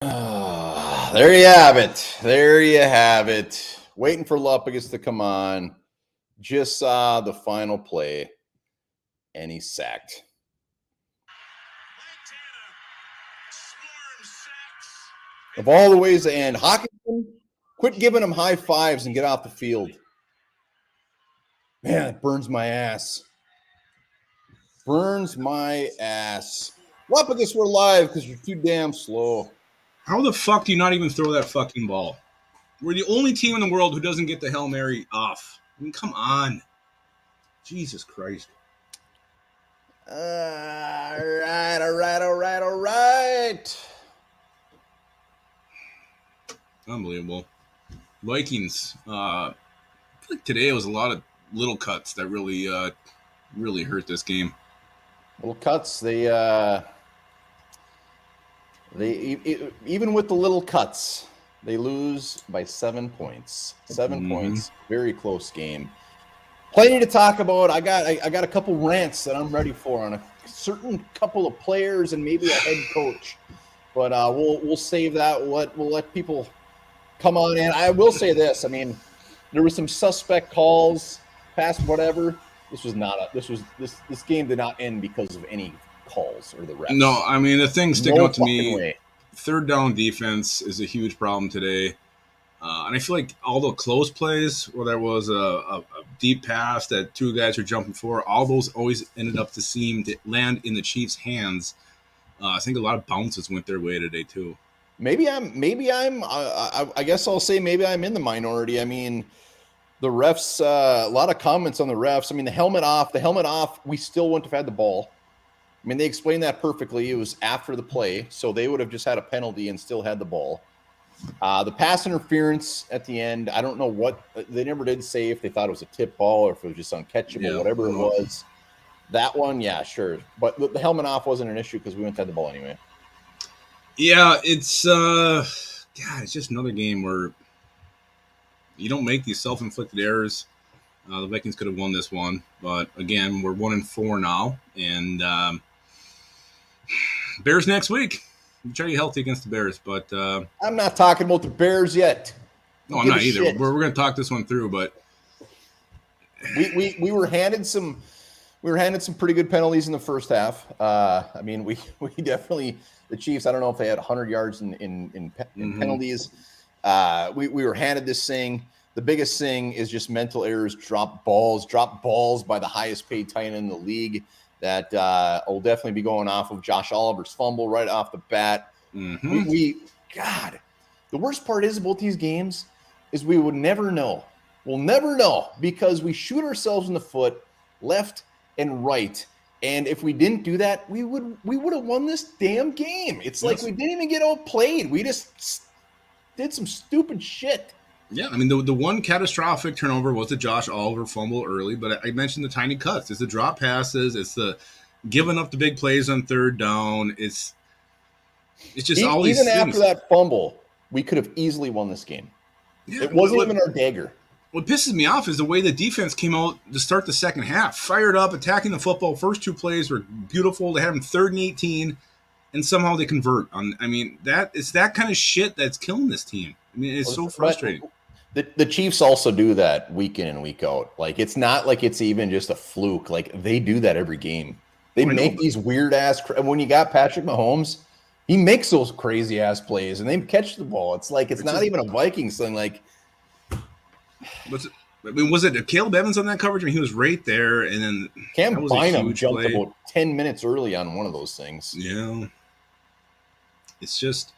There you have it. There you have it. Waiting for Luppagus to come on. Just saw the final play, and he's sacked. Of all the ways to end, Hockinson, quit giving him high fives and get off the field. Man, it burns my ass. Burns my ass. Luppagus, we're live because you're too damn slow. How the fuck do you not even throw that fucking ball? We're the only team in the world who doesn't get the Hail Mary off. I mean, come on. Jesus Christ. All right. Unbelievable. Vikings. I feel like today was a lot of little cuts that really hurt this game. Little cuts. They even with the little cuts, they lose by 7 points. 7 points. Very close game. Plenty to talk about. I got a couple rants that I'm ready for on a certain couple of players and maybe a head coach. But we'll save that. We'll let people come on in. I will say this. I mean, there were some suspect calls, past whatever. This game did not end because of any calls or the refs. No, I mean, the thing sticking out to me, third down defense is a huge problem today. And I feel like all the close plays where there was a deep pass that two guys were jumping for, all those always ended up to land in the Chiefs' hands. I think a lot of bounces went their way today too. I guess I'll say maybe I'm in the minority. I mean, the refs, a lot of comments on the refs. I mean, the helmet off, we still wouldn't have had the ball. I mean, they explained that perfectly. It was after the play, so they would have just had a penalty and still had the ball. The pass interference at the end, I don't know what – they never did say if they thought it was a tip ball or if it was just uncatchable, whatever it was. That one, yeah, sure. But the helmet off wasn't an issue because we wouldn't have had the ball anyway. Yeah, it's it's just another game where you don't make these self-inflicted errors. The Vikings could have won this one, but again, we're 1-4 now, and Bears next week. I'm trying to get healthy against the Bears, but I'm not talking about the Bears yet. No, I'm not either. We're going to talk this one through, but we were handed some pretty good penalties in the first half. I mean, we definitely, the Chiefs, I don't know if they had 100 yards in penalties. We were handed this thing. The biggest thing is just mental errors, drop balls by the highest paid tight end in the league. That will definitely be going off of Josh Oliver's fumble right off the bat. God, the worst part is about these games is we would never know. We'll never know because we shoot ourselves in the foot left and right. And if we didn't do that, we would have won this damn game. It's like we didn't even get outplayed. We just did some stupid shit. Yeah, I mean, the one catastrophic turnover was the Josh Oliver fumble early, but I mentioned the tiny cuts. It's the drop passes. It's the giving up the big plays on third down. It's just all these things. Even after that fumble, we could have easily won this game. Yeah, it wasn't even our dagger. What pisses me off is the way the defense came out to start the second half. Fired up, attacking the football. First two plays were beautiful. They had them 3rd and 18, and somehow they convert. I mean, it's that kind of shit that's killing this team. I mean, it's so frustrating. The Chiefs also do that week in and week out. Like, it's not like it's even just a fluke. Like, they do that every game. They make these weird-ass – when you got Patrick Mahomes, he makes those crazy-ass plays, and they catch the ball. It's like it's not even a Vikings thing. Like, was it Caleb Evans on that coverage? I mean, he was right there, and then Cam Bynum jumped about 10 minutes early on one of those things. Yeah. It's just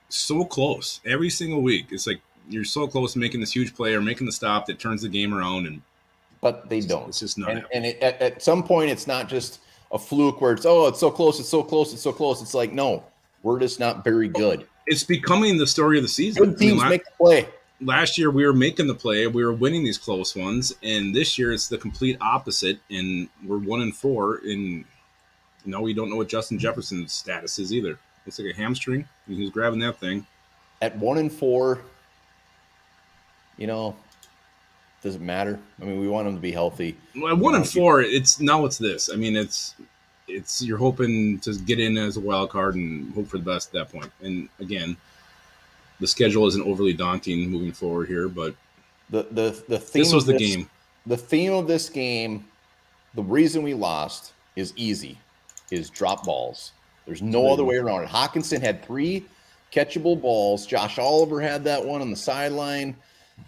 so close. Every single week, it's like, you're so close to making this huge play or making the stop that turns the game around, but they don't. It's just not. And at some point, it's not just a fluke where it's so close, it's so close, it's so close. It's like, no, we're just not very good. It's becoming the story of the season. Good teams make the play. Last year, we were making the play, we were winning these close ones, and this year it's the complete opposite. And we're 1-4, and we don't know what Justin Jefferson's status is either. Looks like a hamstring. He was grabbing that thing. At 1-4. Does it matter? I mean, we want them to be healthy. Well, 1-4, it's this. I mean, it's you're hoping to get in as a wild card and hope for the best at that point. And again, the schedule isn't overly daunting moving forward here, but the theme this was of the game. The theme of this game, the reason we lost is easy, is drop balls. There's no other way around it. Hockinson had 3 catchable balls. Josh Oliver had that one on the sideline.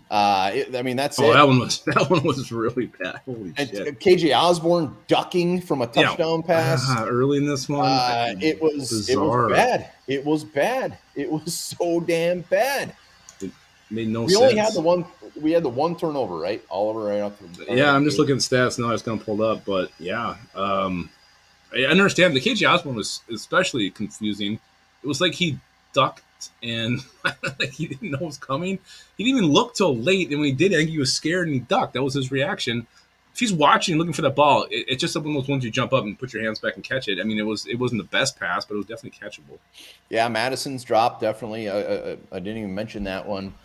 That's it. That one was really bad. Holy shit. KJ Osborne ducking from a touchdown pass early in this one. It was bad. It was bad. It was so damn bad. It made no sense. We had the one turnover, right? Oliver right off I'm just looking at stats now. It's going to pull up, but yeah. I understand the KJ Osborne was especially confusing. It was like he ducked and like he didn't know it was coming. He didn't even look till late, and when he did, I think he was scared and he ducked. That was his reaction. If he's watching, looking for that ball, it's just one of those ones you jump up and put your hands back and catch it. I mean, it wasn't the best pass, but it was definitely catchable. Yeah, Madison's drop definitely. I didn't even mention that one.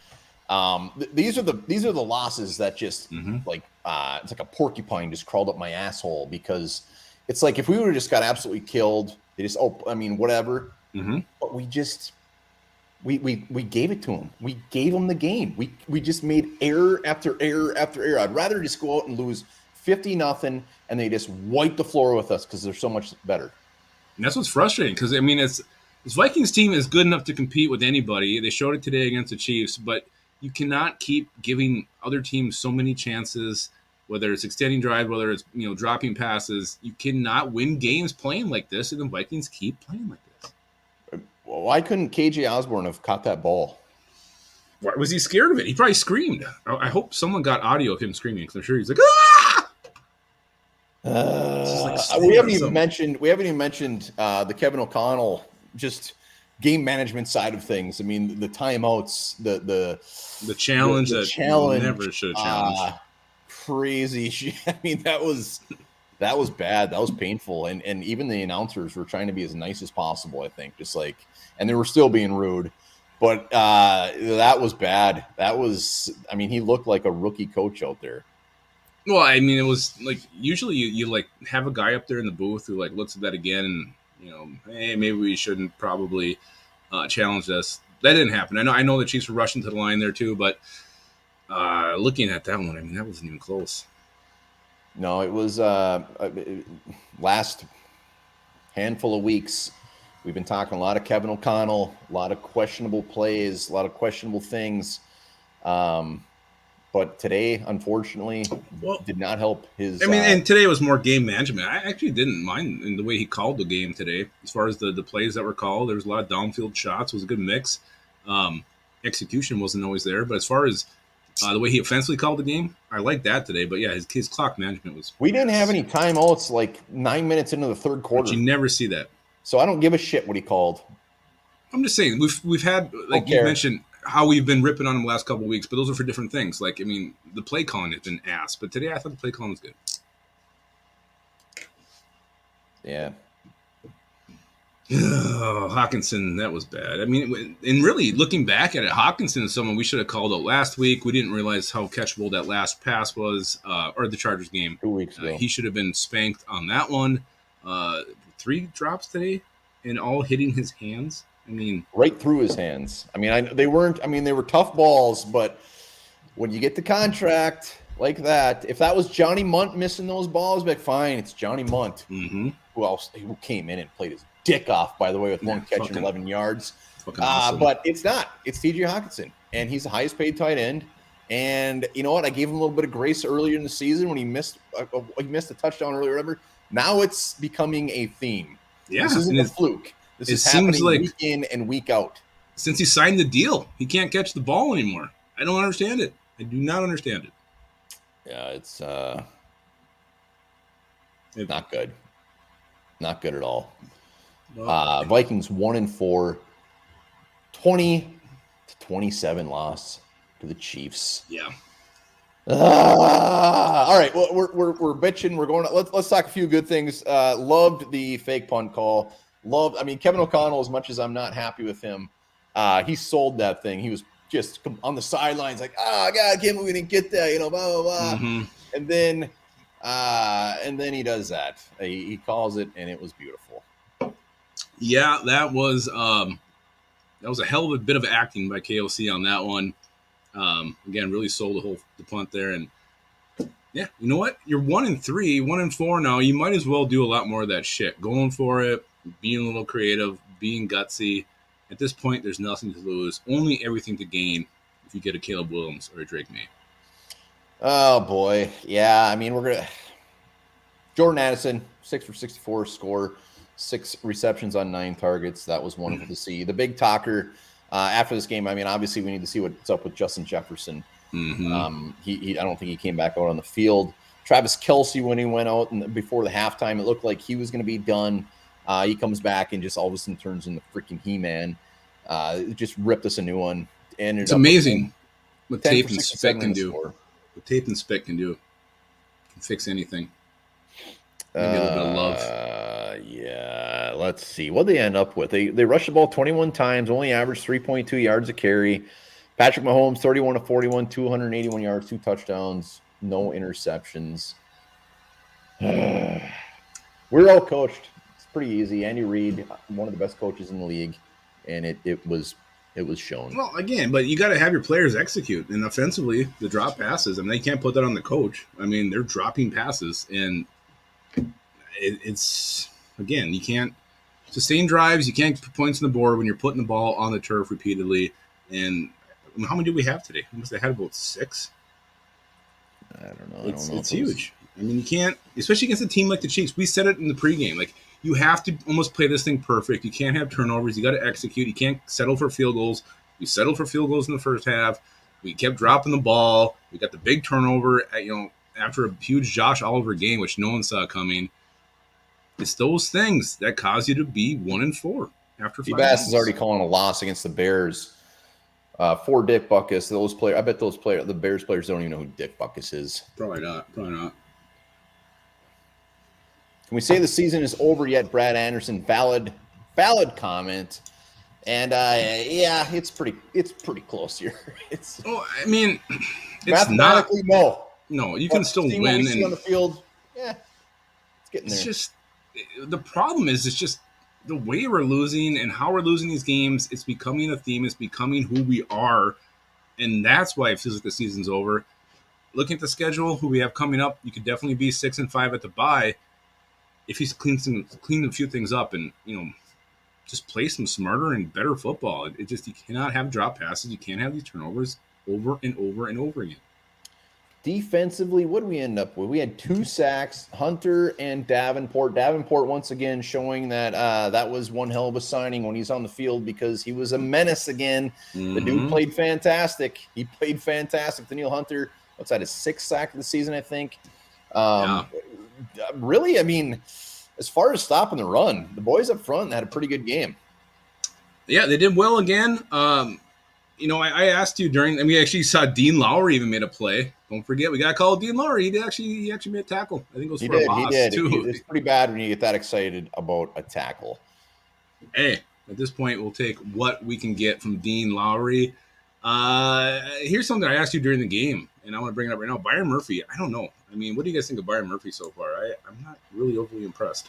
These are the losses that just it's like a porcupine just crawled up my asshole, because it's like if we would have just got absolutely killed, they just whatever. But we just we gave it to them. We gave them the game. We just made error after error after error. I'd rather just go out and lose 50-0 and they just wipe the floor with us because they're so much better. And that's what's frustrating, because I mean this Vikings team is good enough to compete with anybody. They showed it today against the Chiefs, but you cannot keep giving other teams so many chances, whether it's extending drive, whether it's dropping passes. You cannot win games playing like this, and the Vikings keep playing like this. Why couldn't KJ Osborne have caught that ball? Why was he scared of it? He probably screamed. I hope someone got audio of him screaming, because I'm sure he's like, ah! We haven't even mentioned the Kevin O'Connell just game management side of things. I mean, the timeouts, the challenge, the challenge, never should have challenged. Crazy shit. I mean, that was bad. That was painful. And even the announcers were trying to be as nice as possible, I think, and they were still being rude. But that was bad. He looked like a rookie coach out there. Well, I mean, it was like usually you like have a guy up there in the booth who like looks at that again and hey, maybe we shouldn't probably challenge this. That didn't happen. I know the Chiefs were rushing to the line there too, but looking at that one, I mean, that wasn't even close. No, it was last handful of weeks. We've been talking a lot of Kevin O'Connell, a lot of questionable plays, a lot of questionable things. But today, unfortunately, did not help his. And today was more game management. I actually didn't mind in the way he called the game today. As far as the plays that were called, there was a lot of downfield shots. It was a good mix. Execution wasn't always there, but as far as the way he offensively called the game, I liked that today. But yeah, his clock management was. We didn't have any timeouts like 9 minutes into the third quarter. But you never see that. So I don't give a shit what he called. I'm just saying we've had, like you mentioned, how we've been ripping on him the last couple of weeks, but those are for different things. Like, I mean, the play calling has been ass, but today I thought the play calling was good. Yeah. Oh, Hockinson, that was bad. I mean, and really looking back at it, Hockinson is someone we should have called out last week. We didn't realize how catchable that last pass was, or the Chargers game 2 weeks ago. He should have been spanked on that one. 3 drops today, and all hitting his hands. I mean, right through his hands. I mean, they were tough balls, but when you get the contract like that, if that was Johnny Munt missing those balls, like fine, it's Johnny Munt. Mm-hmm. Who came in and played his dick off, by the way, with one catch and 11 yards. Awesome. But it's not. It's TJ Hockinson, and he's the highest paid tight end. And you know what? I gave him a little bit of grace earlier in the season when he missed a touchdown earlier. Whatever. Now it's becoming a theme. Yeah, this isn't a fluke. This is happening week in and week out. Since he signed the deal, he can't catch the ball anymore. I don't understand it. I do not understand it. Yeah, it's not good. Not good at all. Well, Vikings 1-4, 20-27 loss to the Chiefs. Yeah. All right. Well, we're bitching. We're going. Let's talk a few good things. Loved the fake punt call. Kevin O'Connell, as much as I'm not happy with him, he sold that thing. He was just on the sidelines like, God, I can't believe we didn't get that, blah, blah, blah. Mm-hmm. And then he does that. He calls it, and it was beautiful. Yeah, that was that was a hell of a bit of acting by KOC on that one. Again, really sold the punt there. And yeah, you know what? You're 1-3, 1-4 now. You might as well do a lot more of that shit. Going for it, being a little creative, being gutsy. At this point, there's nothing to lose, only everything to gain if you get a Caleb Williams or a Drake May. Oh boy, yeah. I mean, Jordan Addison, 6 for 64 score, 6 receptions on 9 targets. That was wonderful to see. The big talker after this game. I mean, obviously, we need to see what's up with Justin Jefferson. Mm-hmm. I don't think he came back out on the field. Travis Kelce, when he went out and before the halftime, it looked like he was going to be done. He comes back and just all of a sudden turns into freaking He-Man. Just ripped us a new one. It's amazing what tape and spec can do. What tape and spec can do. Can fix anything. Maybe a little bit of love. Yeah. Let's see. What they end up with. They rushed the ball 21 times, only averaged 3.2 yards a carry. Patrick Mahomes, 31 of 41, 281 yards, 2 touchdowns, no interceptions. We're all coached. It's pretty easy. Andy Reid, one of the best coaches in the league, and it was shown. Well, again, but you got to have your players execute. And offensively, the drop passes, I mean, they can't put that on the coach. I mean, they're dropping passes, and it's again, you can't sustain drives. You can't put points on the board when you're putting the ball on the turf repeatedly. And I mean, how many do we have today? We must have had about 6. I don't know. It's huge. I mean, you can't, especially against a team like the Chiefs. We said it in the pregame. Like, you have to almost play this thing perfect. You can't have turnovers. You got to execute. You can't settle for field goals. We settled for field goals in the first half. We kept dropping the ball. We got the big turnover, after a huge Josh Oliver game, which no one saw coming. It's those things that cause you to be 1-4 after 5 Bass is already calling a loss against the Bears. For Dick Butkus, those players. I bet the Bears players don't even know who Dick Butkus is. Probably not. Can we say the season is over yet, Brad Anderson? Valid comment. And yeah, it's pretty close here. It's mathematically not, no. You can still win and on the field. Yeah, it's getting there. It's just the problem is it's just the way we're losing and how we're losing these games. It's becoming a theme. It's becoming who we are, and that's why it feels like the season's over. Looking at the schedule, who we have coming up, you could definitely be 6-5 at the bye if he's cleaned a few things up and just play some smarter and better football. You cannot have drop passes. You can't have these turnovers over and over and over again. Defensively, what did we end up with? We had 2 sacks, Hunter and Davenport. Davenport once again showing that that was one hell of a signing when he's on the field because he was a menace again. Mm-hmm. The dude played fantastic. He played fantastic. Danielle Hunter, what's that, his 6th sack of the season, I think. Really, I mean, as far as stopping the run, the boys up front had a pretty good game. Yeah, they did well again. I asked you and we actually saw Dean Lowry even made a play. Don't forget, we got to call Dean Lowry. He actually made a tackle. I think it was for a loss, too. It's pretty bad when you get that excited about a tackle. Hey, at this point, we'll take what we can get from Dean Lowry. Here's something I asked you during the game, and I want to bring it up right now. Byron Murphy, I don't know. I mean, what do you guys think of Byron Murphy so far? I'm not really overly impressed.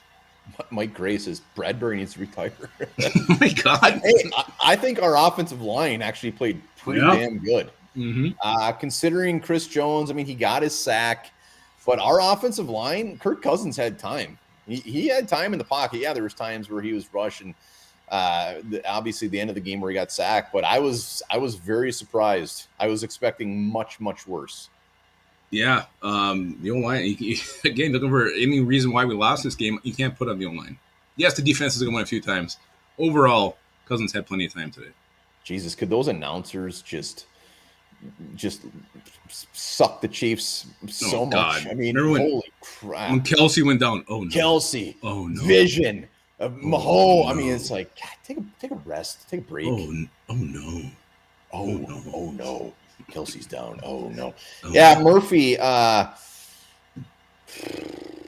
Mike Grace says Bradbury needs to retire. Oh my God. Hey, I think our offensive line actually played pretty damn good. Mm-hmm. Considering Chris Jones, I mean, he got his sack, but our offensive line, Kirk Cousins had time. He had time in the pocket. Yeah, there was times where he was rushing. Obviously, the end of the game where he got sacked, but I was very surprised. I was expecting much, much worse. Yeah, the O-line, again, looking for any reason why we lost this game, you can't put on the O-line. Yes, the defense is going to win a few times. Overall, Cousins had plenty of time today. Jesus, could those announcers just suck the Chiefs so much? I mean, holy crap. When Kelce went down, oh no. Kelce. Oh no. Vision. Mahomes. No. I mean, it's like, God, take a rest. Take a break. Oh no. Oh no. Kelsey's down. Oh no. Yeah, Murphy. I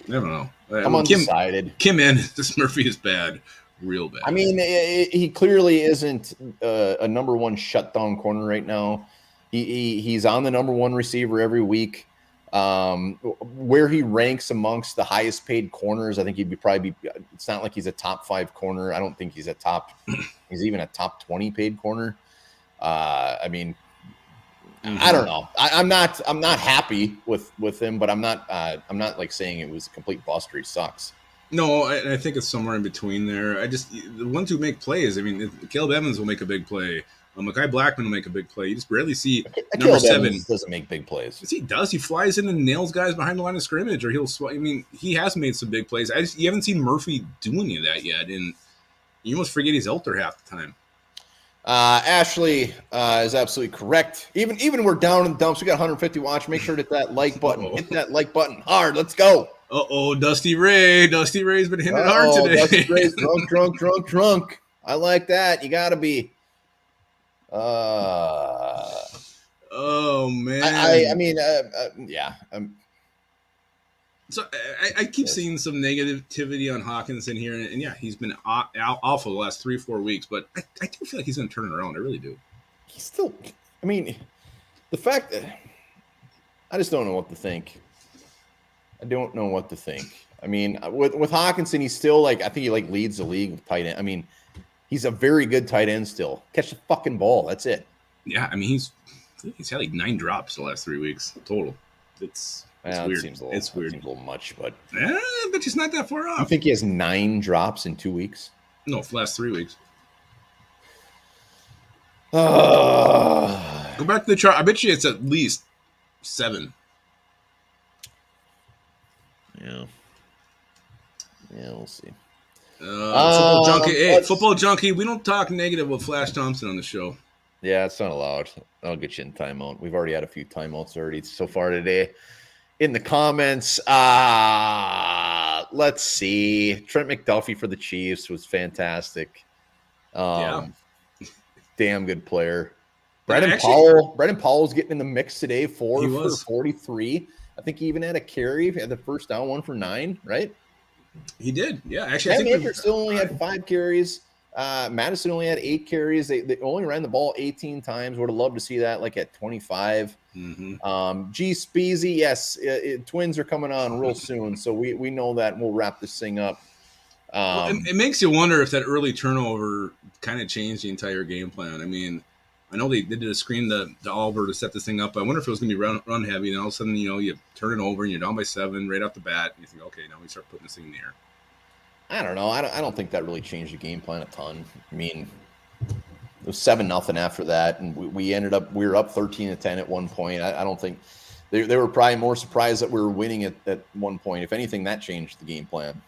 don't know. I'm undecided. Kim this Murphy is bad, real bad. I mean, he clearly isn't a number 1 shutdown corner right now. He's on the number 1 receiver every week. Where he ranks amongst the highest paid corners, I think probably be. It's not like he's a top 5 corner. I don't think he's he's even a top 20 paid corner. I mean, I don't know. I'm not happy with him, but I'm not like saying it was a complete bust or he sucks. No, I think it's somewhere in between there. The ones who make plays. I mean, Caleb Evans will make a big play. Mekhi Blackman will make a big play. You just rarely see number 7 Evans doesn't make big plays. Yes, he does. He flies in and nails guys behind the line of scrimmage, or I mean, he has made some big plays. You haven't seen Murphy do any of that yet, and you almost forget he's out there half the time. Ashley is absolutely correct. Even we're down in the dumps. We got 150 watch. Make sure to hit that like button. Hit that like button hard. Let's go. Dusty Ray. Dusty Ray's been hitting it hard today. Dusty Ray's drunk. I like that. You got to be. Oh man. I mean, yeah. So I keep seeing some negativity on Hockinson here, and yeah, he's been awful the last 3-4 weeks. But I do feel like he's going to turn it around. I really do. He's still. I mean, the fact that I just don't know what to think. I don't know what to think. I mean, with Hockinson, he's still like, I think he like leads the league with tight end. I mean, he's a very good tight end still. Catch the fucking ball. That's it. Yeah, I mean, he's had like 9 drops the last 3 weeks total. It's weird. It's weird. Seems a little much, but but he's not that far off. You think he has 9 drops in 2 weeks? No, for the last 3 weeks. Go back to the chart. I bet you it's at least 7. Yeah, we'll see. Football junkie. Hey, football junkie. We don't talk negative with Flash Thompson on the show. Yeah, it's not allowed. I'll get you in timeout. We've already had a few timeouts already so far today. In the comments, let's see. Trent McDuffie for the Chiefs was fantastic. Damn good player. Brendan Powell's getting in the mix today. 4 for 43. I think he even had a carry. He had the first down, 1 for 9, right? He did. Yeah, actually. Cam Akers still only had 5 carries. Madison only had 8 carries. They only ran the ball 18 times. Would have loved to see that like at 25. G Speezy, yes, Twins are coming on real soon, so we know that, and we'll wrap this thing up. It makes you wonder if that early turnover kind of changed the entire game plan. I mean, I know they did a screen to Oliver to set this thing up. I wonder if it was going to be run heavy, and all of a sudden, you turn it over and you're down by 7 right off the bat, and you think, okay, now we start putting this thing in the air. I don't know. I don't think that really changed the game plan a ton. I mean, it was 7-0 after that, and we were up 13-10 at one point. I don't think they were probably more surprised that we were winning at one point. If anything, that changed the game plan.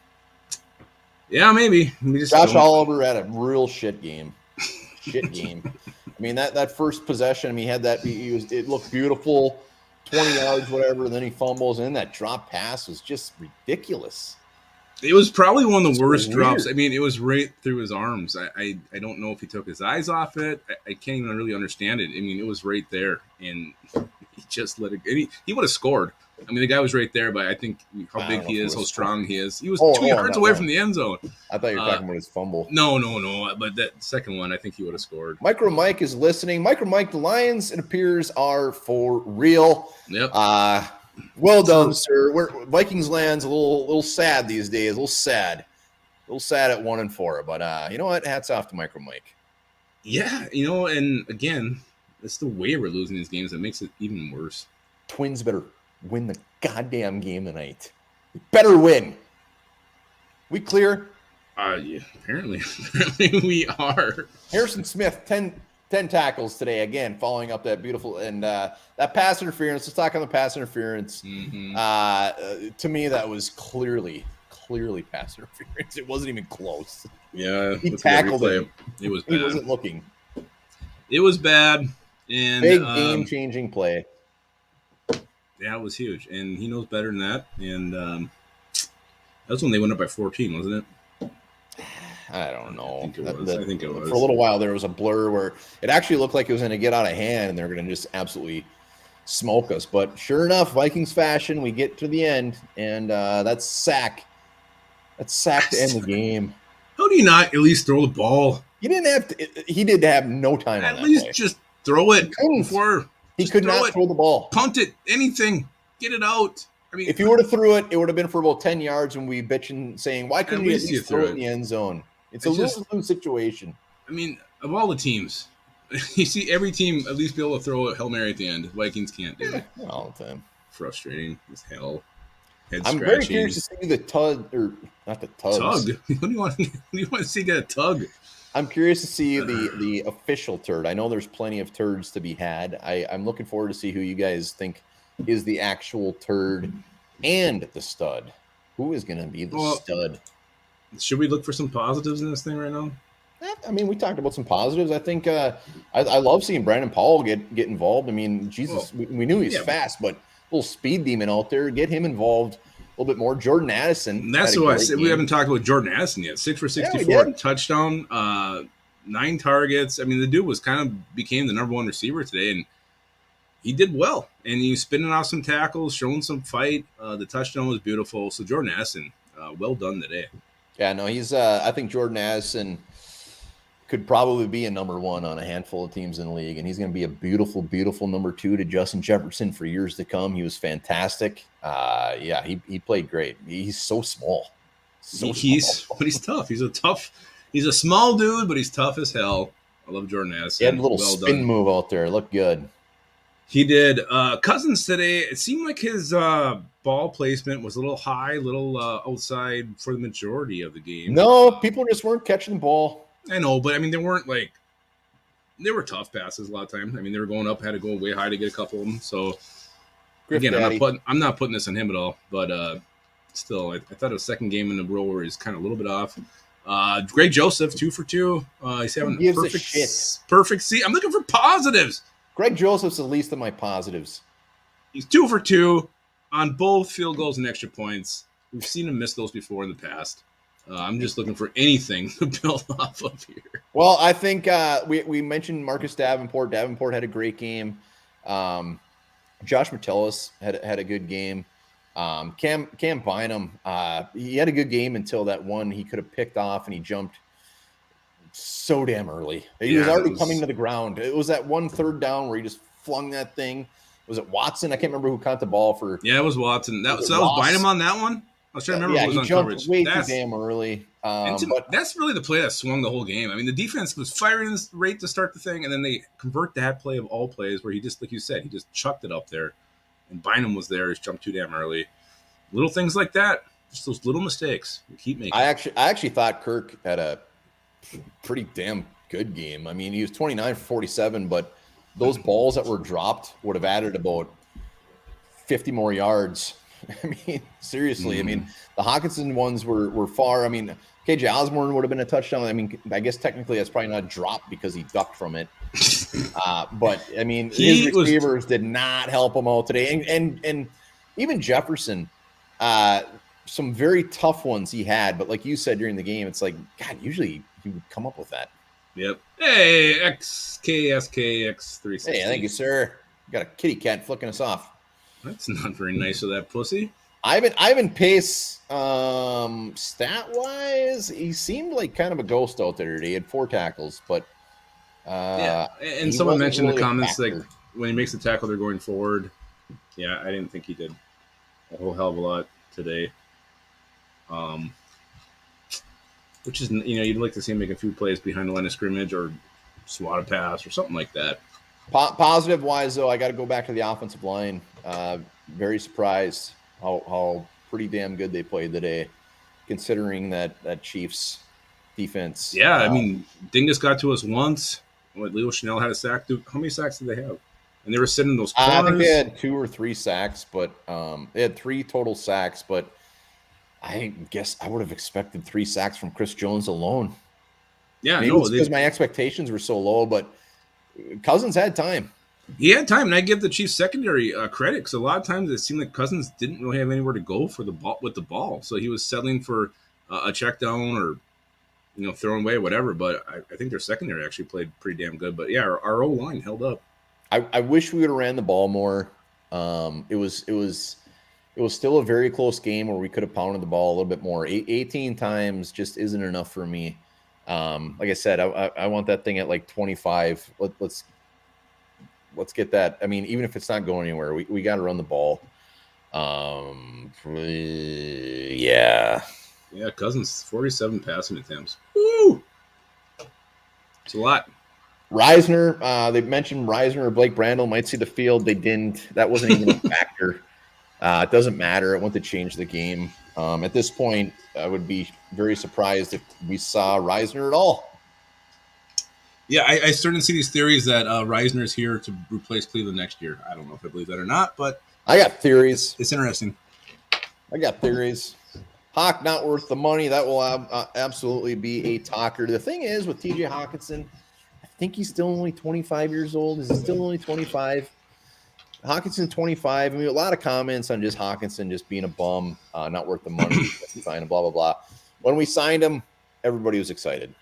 Yeah, maybe. Josh Oliver had a real shit game. I mean, that first possession, I mean, he had that. It looked beautiful, 20 yards, whatever. And then he fumbles, and that drop pass was just ridiculous. It was probably one of the worst drops. I mean, it was right through his arms. I don't know if he took his eyes off it. I can't even really understand it. I mean, it was right there, and he just let it. He would have scored. I mean, the guy was right there, but I think how big he is, how strong he is. He was 2 yards away from the end zone. I thought you were talking about his fumble. No. But that second one, I think he would have scored. Micro Mike is listening. Micro Mike, the Lions, it appears, are for real. Yep. Well done, sir. Vikings land's a little sad these days. A little sad at 1-4. But you know what? Hats off to Micro Mike. Yeah, and again, it's the way we're losing these games that makes it even worse. Twins better win the goddamn game tonight. We better win. We clear? Yeah, apparently we are. Harrison Smith, 10 tackles today, again, following up that beautiful, and that pass interference. Let's talk on the pass interference. To me, that was clearly pass interference. It wasn't even close. Yeah. He tackled him. It was bad. He wasn't looking. It was bad. And big game-changing play. Yeah, it was huge. And he knows better than that. And that was when they went up by 14, wasn't it? I don't know. I think it was. For a little while, there was a blur where it actually looked like it was going to get out of hand, and they're going to just absolutely smoke us. But sure enough, Vikings fashion, we get to the end, and that's sack. That's sack to end the game. How do you not at least throw the ball? He didn't have to. He did have no time on that At least play. Just throw it before. He could not throw the ball. Punt it. Anything. Get it out. I mean, if you would have threw it, it would have been for about 10 yards when we bitching saying, why couldn't you at least throw it in the end zone? It's a lose-lose situation. I mean, of all the teams, you see every team at least be able to throw a Hail Mary at the end. Vikings can't do it. Not all the time. Frustrating as hell. I'm very curious to see the tug, or not the tugs. Tug? What do you want to see get a tug? I'm curious to see the official turd. I know there's plenty of turds to be had. I'm looking forward to see who you guys think is the actual turd and the stud. Who is going to be the stud? Should we look for some positives in this thing right now? I mean, we talked about some positives. I think I love seeing Brandon Powell get involved. I mean, Jesus, we knew he's fast, but a little speed demon out there. Get him involved a little bit more. Jordan Addison. That's what I said. We haven't talked about Jordan Addison yet. 6 for 64, touchdown, 9 targets. I mean, the dude was became the number 1 receiver today, and he did well. And he's spinning off some tackles, showing some fight. The touchdown was beautiful. So Jordan Addison, well done today. Yeah, no, he's. I think Jordan Addison could probably be a number 1 on a handful of teams in the league, and he's going to be a beautiful, beautiful number 2 to Justin Jefferson for years to come. He was fantastic. Yeah, he played great. He's so small. But he's tough. He's a small dude, but he's tough as hell. I love Jordan Addison. He had a little spin move out there. It looked good. He did. Cousins today, it seemed like his ball placement was a little high, outside for the majority of the game. No, people just weren't catching the ball. I know, but I mean, they were tough passes a lot of times. I mean, they were going up, had to go way high to get a couple of them. So, again, I'm not putting this on him at all, but still, I thought it was second game in a row where he's kind of a little bit off. Greg Joseph, 2 for 2. He's having perfect seat. I'm looking for positives. Greg Joseph's the least of my positives. He's 2 for 2 on both field goals and extra points. We've seen him miss those before in the past. I'm just looking for anything to build off of here. Well, I think we mentioned Marcus Davenport. Davenport had a great game. Josh Metellus had a good game. Cam Bynum, he had a good game until that one he could have picked off, and he jumped so damn early. He was already coming to the ground. It was that 1 third down where he just flung that thing. Was it Watson? I can't remember who caught the ball for. Yeah, it was Watson. That was Bynum on that one? I was trying to remember who was on coverage. Way too damn early. But that's really the play that swung the whole game. I mean, the defense was firing right to start the thing, and then they convert that play of all plays where he just, like you said, he just chucked it up there. And Bynum was there. He jumped too damn early. Little things like that. Just those little mistakes we keep making. I actually thought Kirk had a pretty damn good game. I mean, he was 29 for 47, but those balls that were dropped would have added about 50 more yards. I mean, seriously. I mean, the Hockinson ones were far. I mean, KJ Osborne would have been a touchdown. I mean, I guess technically that's probably not dropped because he ducked from it. But I mean, his receivers did not help him out today. And even Jefferson, some very tough ones he had. But like you said during the game, it's like, God, usually he would come up with that. Yep. Hey, XKSKX360. Hey, thank you, sir. Got a kitty cat flicking us off. That's not very nice of that pussy. Ivan Pace, stat-wise, he seemed like kind of a ghost out there today. He had 4 tackles, but yeah. And someone mentioned in the comments, like, when he makes the tackle, they're going forward. Yeah, I didn't think he did a whole hell of a lot today. Which is, you'd like to see him make a few plays behind the line of scrimmage or swat a pass or something like that. Positive-wise, though, I got to go back to the offensive line. Very surprised how pretty damn good they played today, considering that Chiefs defense. Yeah, I mean, Dingus got to us once. Leo Chanel had a sack. How many sacks did they have? And they were sitting in those corners. I think they had 2 or 3 sacks, but they had 3 total sacks. But I guess I would have expected 3 sacks from Chris Jones alone. Yeah, maybe it's because my expectations were so low, but Cousins had time. He had time, and I give the Chiefs secondary credit because a lot of times it seemed like Cousins didn't really have anywhere to go for the ball with the ball, so he was settling for a check down or throwing away whatever. But I think their secondary actually played pretty damn good. But yeah, our O line held up. I wish we would have ran the ball more. It was still a very close game where we could have pounded the ball a little bit more. 18 times just isn't enough for me. Like I said, I want that thing at like 25. Let's get that. I mean, even if it's not going anywhere, we got to run the ball. Yeah. Yeah, Cousins 47 passing attempts. Woo! It's a lot. Reisner, they mentioned Reisner or Blake Brandel might see the field. They didn't. That wasn't even a factor. It doesn't matter. It went to change the game. At this point, I would be very surprised if we saw Reisner at all. Yeah, I started to see these theories that Reisner is here to replace Cleveland next year. I don't know if I believe that or not, but I got theories. It's interesting. Hawk not worth the money. That will absolutely be a talker. The thing is with TJ Hockinson, I think he's still only 25 years old. Is he still only 25? Hockinson 25. I mean, a lot of comments on just Hockinson just being a bum, not worth the money, sign him, blah, blah, blah. When we signed him, everybody was excited.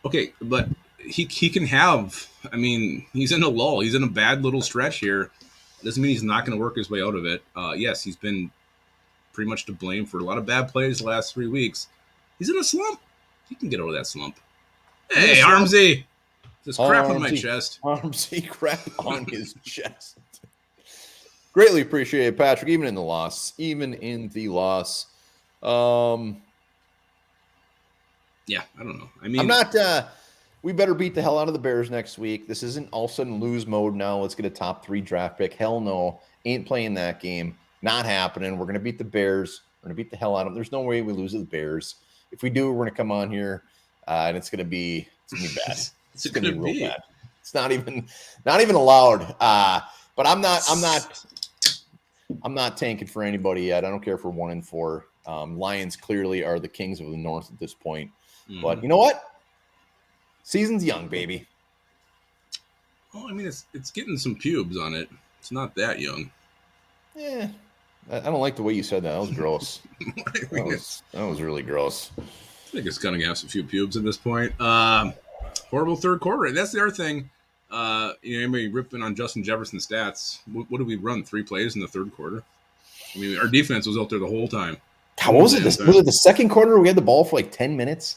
Okay, but he can have, I mean, he's in a lull. He's in a bad little stretch here. Doesn't mean he's not going to work his way out of it. Yes, he's been pretty much to blame for a lot of bad plays the last 3 weeks. He's in a slump. He can get over that slump. Hey, Armsy! There's crap on my chest. Armsy crap on his chest. Greatly appreciate it, Patrick, even in the loss. Yeah, I don't know. I mean, I'm not we better beat the hell out of the Bears next week. This isn't all of a sudden lose mode now. Let's get a top 3 draft pick. Hell no. Ain't playing that game. Not happening. We're going to beat the Bears. We're going to beat the hell out of them. There's no way we lose to the Bears. If we do, we're going to come on here and it's going to be bad. It's going to be real bad. It's not even allowed. But I'm not tanking for anybody yet. I don't care if we're 1-4. Lions clearly are the kings of the North at this point. Mm-hmm. But you know what? Season's young, baby. Well, I mean, it's getting some pubes on it. It's not that young. Yeah. I don't like the way you said that. That was gross. that was really gross. I think it's going to have some few pubes at this point. Horrible third quarter. That's the other thing. Anybody ripping on Justin Jefferson's stats? What did we run? 3 plays in the third quarter? I mean, our defense was out there the whole time. What was it? Was it the second quarter? We had the ball for like 10 minutes.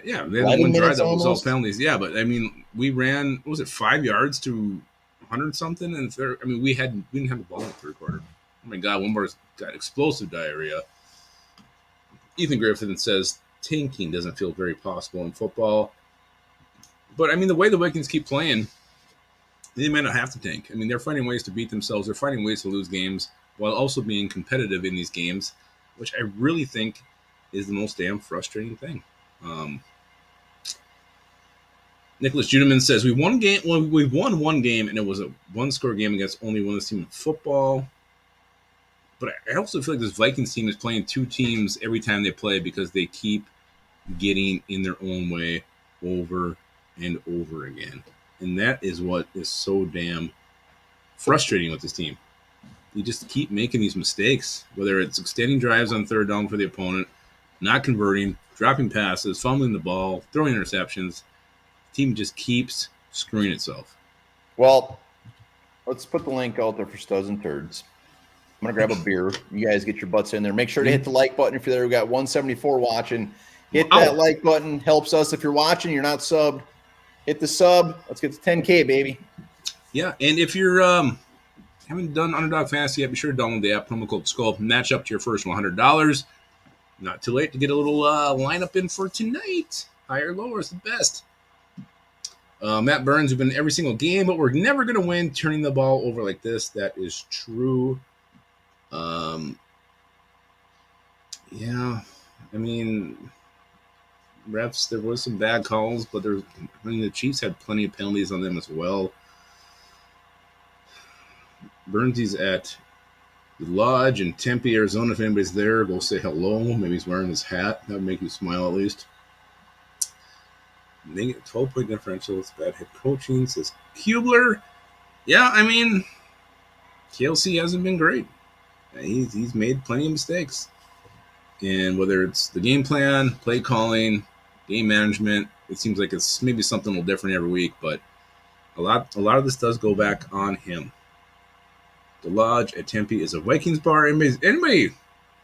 Yeah, they had one drive that was all penalties. Yeah, but I mean, we ran. What was it, 5 yards to 100 something? And I mean, we didn't have the ball in the third quarter. Oh my God, one more got explosive diarrhea. Ethan Griffin says tanking doesn't feel very possible in football. But I mean, the way the Vikings keep playing, they might not have to tank. I mean, they're finding ways to beat themselves. They're finding ways to lose games while also being competitive in these games, which I really think is the most damn frustrating thing. Nicholas Judeman says we won one game, and it was a 1-score game against only one team in football. But I also feel like this Vikings team is playing 2 teams every time they play because they keep getting in their own way over and over again. And that is what is so damn frustrating with this team. You just keep making these mistakes, whether it's extending drives on third down for the opponent, not converting, dropping passes, fumbling the ball, throwing interceptions. The team just keeps screwing itself. Well, let's put the link out there for Studs and Turds. I'm going to grab a beer. You guys get your butts in there. Make sure to hit the like button if you're there. We got 174 watching. Hit that like button. Helps us. If you're watching, you're not subbed, hit the sub. Let's get to 10K, baby. Yeah, and if you're haven't done Underdog Fantasy yet, be sure to download the app, promo code SKULL, match up to your first $100. Not too late to get a little lineup in for tonight. Higher or lower is the best. Matt Burns, we've been in every single game, but we're never going to win turning the ball over like this. That is true. Yeah, I mean, refs, there was some bad calls, but the Chiefs had plenty of penalties on them as well. Burnsy's at the Lodge in Tempe, Arizona. If anybody's there, go say hello. Maybe he's wearing his hat. That would make you smile at least. 12-point differential. It's bad head coaching, says Kubler. Yeah, I mean, KLC hasn't been great. He's made plenty of mistakes. And whether it's the game plan, play calling, game management, it seems like it's maybe something a little different every week, but a lot of this does go back on him. The Lodge at Tempe is a Vikings bar. Anybody,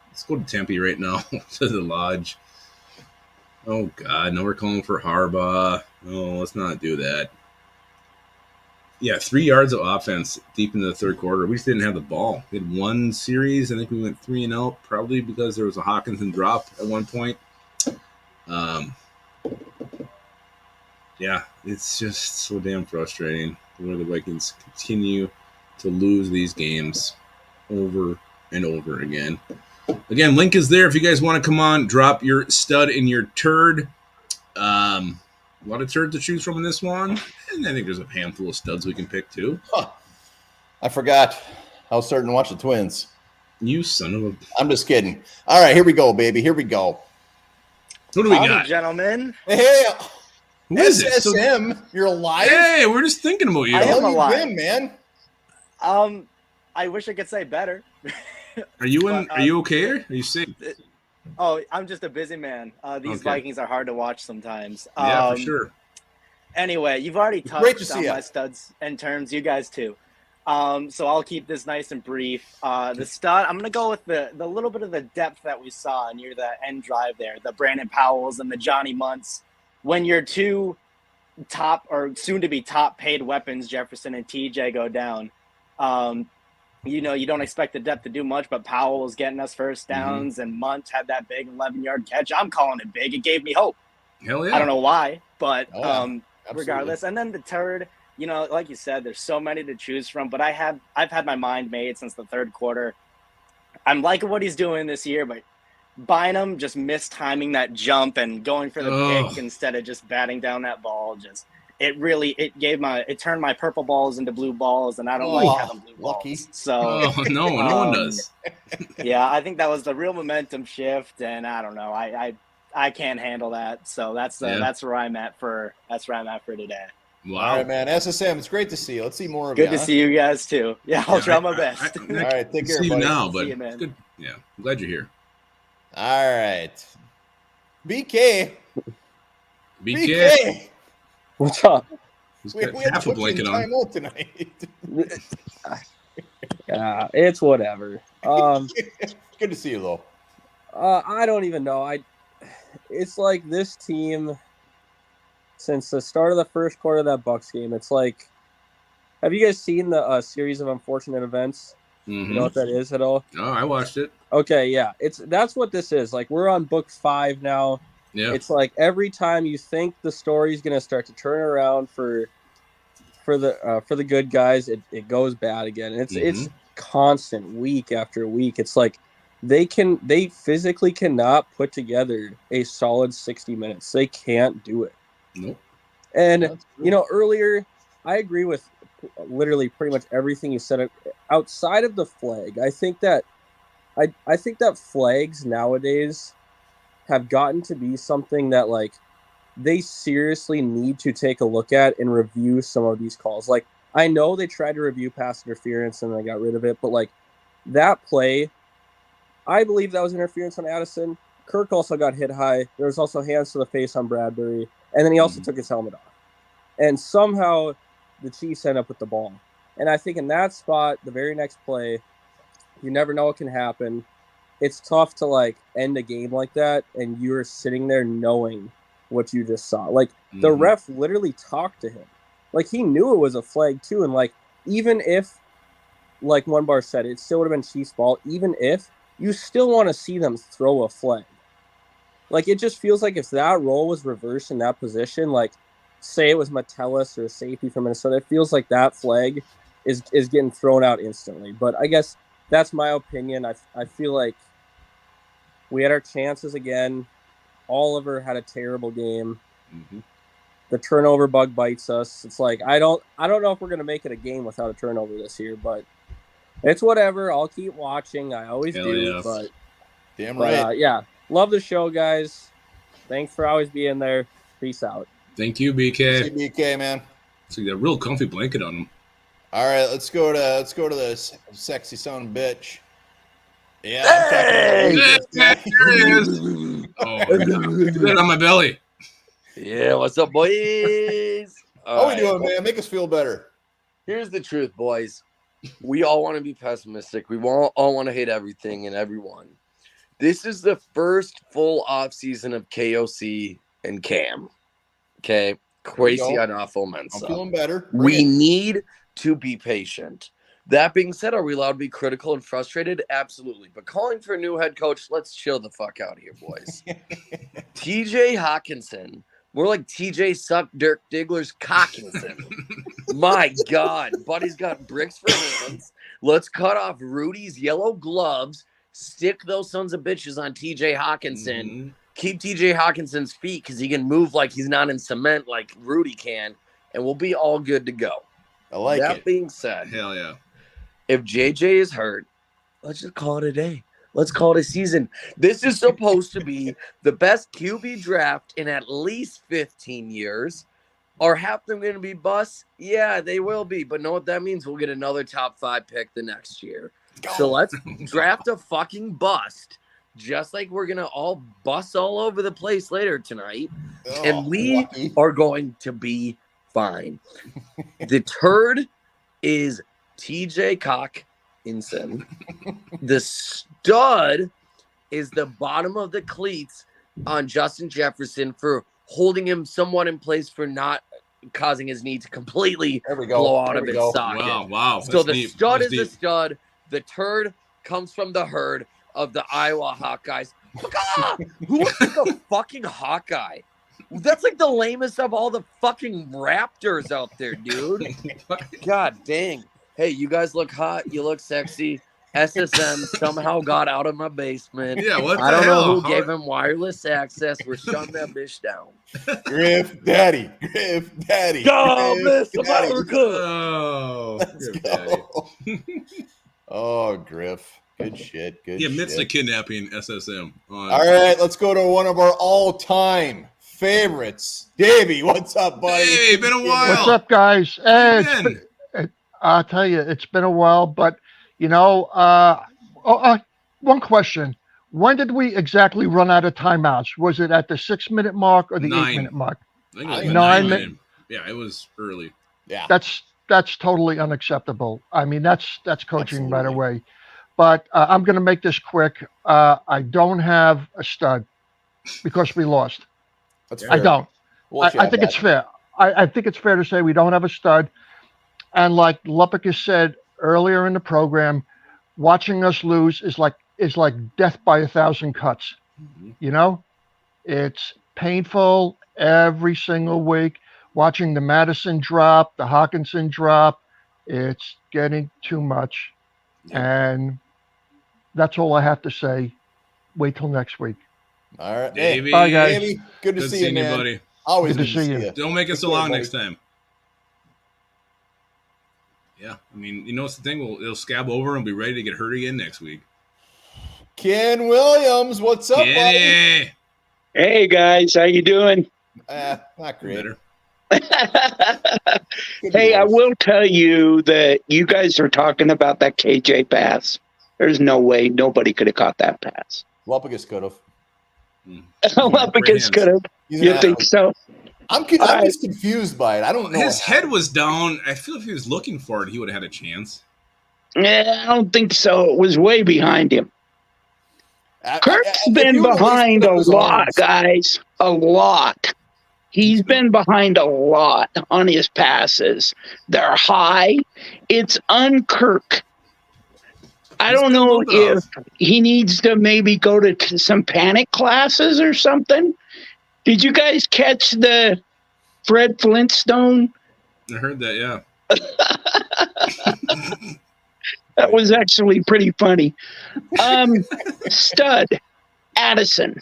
let's go to Tempe right now to the Lodge. Oh, God, no, we're calling for Harbaugh. No, let's not do that. Yeah, 3 yards of offense deep into the third quarter. We just didn't have the ball. We had one series. I think we went 3-0, probably because there was a Hockinson drop at one point. Yeah, it's just so damn frustrating where the Vikings continue to lose these games over and over again. Again, link is there if you guys want to come on, drop your stud and your turd. A lot of turds to choose from in this one, and I think there's a handful of studs we can pick too. Huh. I forgot. I was starting to watch the Twins. You son of a... I'm just kidding. All right, here we go, baby. Here we go. What do we got? Gentlemen. Hey, who is it? SSM, you're alive? Hey, we're just thinking about you. I am alive. Been, man? I wish I could say better. Are you are you okay? Are you sick? Oh, I'm just a busy man. These Vikings are hard to watch sometimes. Yeah, for sure. Anyway, you've already touched on my studs and terms. You guys too. So I'll keep this nice and brief. The stud, I'm going to go with the little bit of the depth that we saw near the end drive there, the Brandon Powells and the Johnny Munts. When your two top or soon-to-be top-paid weapons, Jefferson and TJ, go down, you don't expect the depth to do much, but Powell was getting us first downs, and Munt had that big 11-yard catch. I'm calling it big. It gave me hope. Hell yeah. I don't know why, but regardless. And then the turd, like you said, there's so many to choose from, but I've had my mind made since the third quarter. I'm liking what he's doing this year, but Bynum just mistiming that jump and going for the pick instead of just batting down that ball. It turned my purple balls into blue balls, and I don't like having blue balls. So no one does. Yeah, I think that was the real momentum shift, and I don't know. I can't handle that. So that's where I'm at for today. Wow. All right, man. SSM, it's great to see you. Let's see more of you. Good to see you guys too. Yeah, I'll try my best. All right, take care, see buddy. You now, but see you, man. Good. Yeah, I'm glad you're here. All right. BK. What's up? We had to put you in timeout tonight. It's whatever. Good to see you, though. I don't even know. It's like this team, since the start of the first quarter of that Bucs game, it's like, have you guys seen the series of unfortunate events? Mm-hmm. You know what that is at all? Oh, I watched it. Okay, yeah. That's what this is. Like, we're on book 5 now. Yeah. It's like every time you think the story's gonna start to turn around for the good guys, it goes bad again. And it's constant week after week. It's like they physically cannot put together a solid 60 minutes. They can't do it. Nope. And earlier I agree with literally pretty much everything you said outside of the flag. I think that flags nowadays have gotten to be something that, like, they seriously need to take a look at and review some of these calls. Like, I know they tried to review pass interference and they got rid of it, but, like, that play, I believe that was interference on Addison. Kirk also got hit high. There was also hands to the face on Bradbury, and then he also took his helmet off. And somehow the Chiefs end up with the ball. And I think in that spot, the very next play, you never know what can happen. It's tough to, like, end a game like that, and you're sitting there knowing what you just saw. Like, the ref literally talked to him. Like, he knew it was a flag, too, and, like, even if, like One Bar said, it still would have been Chiefs' ball, even if, you still want to see them throw a flag. Like, it just feels like if that role was reversed in that position, like, say it was Metellus or a safety from Minnesota, it feels like that flag is getting thrown out instantly. But I guess that's my opinion. I feel like we had our chances again. Oliver had a terrible game. The turnover bug bites us. It's like I don't know if we're gonna make it a game without a turnover this year, but it's whatever. I'll keep watching. I always do. Yes. But damn right. Yeah, love the show, guys. Thanks for always being there. Peace out. Thank you, BK. See you, BK, man. See that real comfy blanket on him. All right, let's go to the sexy son of a bitch. Yeah, there he is. Oh, that on my belly. Yeah, what's up, boys? How we doing, man? Make us feel better. Here's the truth, boys. We all want to be pessimistic. We all want to hate everything and everyone. This is the first full off season of KOC and Cam. Okay, Crazy awful Mensa. I'm feeling better. We need to be patient. That being said, are we allowed to be critical and frustrated? Absolutely. But calling for a new head coach, let's chill the fuck out here, boys. TJ Hockinson. More like TJ Suck Dirk Diggler's Cockinson. My God. Buddy's got bricks for hands. Let's cut off Rudy's yellow gloves. Stick those sons of bitches on TJ Hockinson. Mm-hmm. Keep TJ Hawkinson's feet because he can move like he's not in cement like Rudy can. And we'll be all good to go. I like it. That being said. Hell yeah. If JJ is hurt, let's just call it a day. Let's call it a season. This is supposed to be the best QB draft in at least 15 years. Are half them going to be busts? Yeah, they will be. But know what that means? We'll get another top 5 pick the next year. So let's draft a fucking bust, just like we're going to all bust all over the place later tonight. And we are going to be fine. The turd is TJ Cockinson. The stud is the bottom of the cleats on Justin Jefferson for holding him somewhat in place for not causing his knee to completely blow out of its socket. Wow. So the stud is the stud. The turd comes from the herd of the Iowa Hawkeyes. Who would think a fucking Hawkeye? That's like the lamest of all the fucking Raptors out there, dude. God dang. Hey, you guys look hot. You look sexy. SSM somehow got out of my basement. Yeah, what the I don't hell? know who gave him wireless access. We're shutting that bitch down. Griff Daddy. Go, Miss Daddy. America. Oh, Let's go. Oh, Griff. Good shit. He admits to kidnapping SSM. All right, let's go to one of our all-time favorites. Davey, what's up, buddy? Hey, been a while. What's up, guys? Hey, I'll tell you, it's been a while, but, one question. When did we exactly run out of timeouts? Was it at the 6-minute mark or the 8-minute mark? I think it was 9 minutes. Yeah, it was early. Yeah. That's totally unacceptable. I mean, that's coaching right away. But I'm going to make this quick. I don't have a stud because we lost. That's fair. I don't. I think it's fair. I think it's fair to say we don't have a stud. And like Lupicus said earlier in the program, watching us lose is like death by 1,000 cuts. Mm-hmm. It's painful every single week. Watching the Madison drop, the Hockinson drop, it's getting too much. Yeah. And that's all I have to say. Wait till next week. All right. Davey. Bye, guys. Davey, good to see you, man. Buddy. Always good to see you. Don't make it so long next time. Yeah, I mean, what's the thing? It'll scab over and be ready to get hurt again next week. Ken Williams, what's up, Kenny? buddy? Hey, guys. How you doing? Not great. Better. Hey, I will tell you that you guys are talking about that KJ pass. There's no way nobody could have caught that pass. Lupicus could have. Lupicus could have. You think so? I'm just confused by it. I don't know. His head was down. I feel if he was looking for it, he would have had a chance. Yeah, I don't think so. It was way behind him. Kirk's been behind a lot, guys. A lot. He's been behind a lot on his passes. They're high. It's un-Kirk. I don't know if he needs to maybe go to some panic classes or something. Did you guys catch the Fred Flintstone? I heard that, yeah. That was actually pretty funny. Stud, Addison.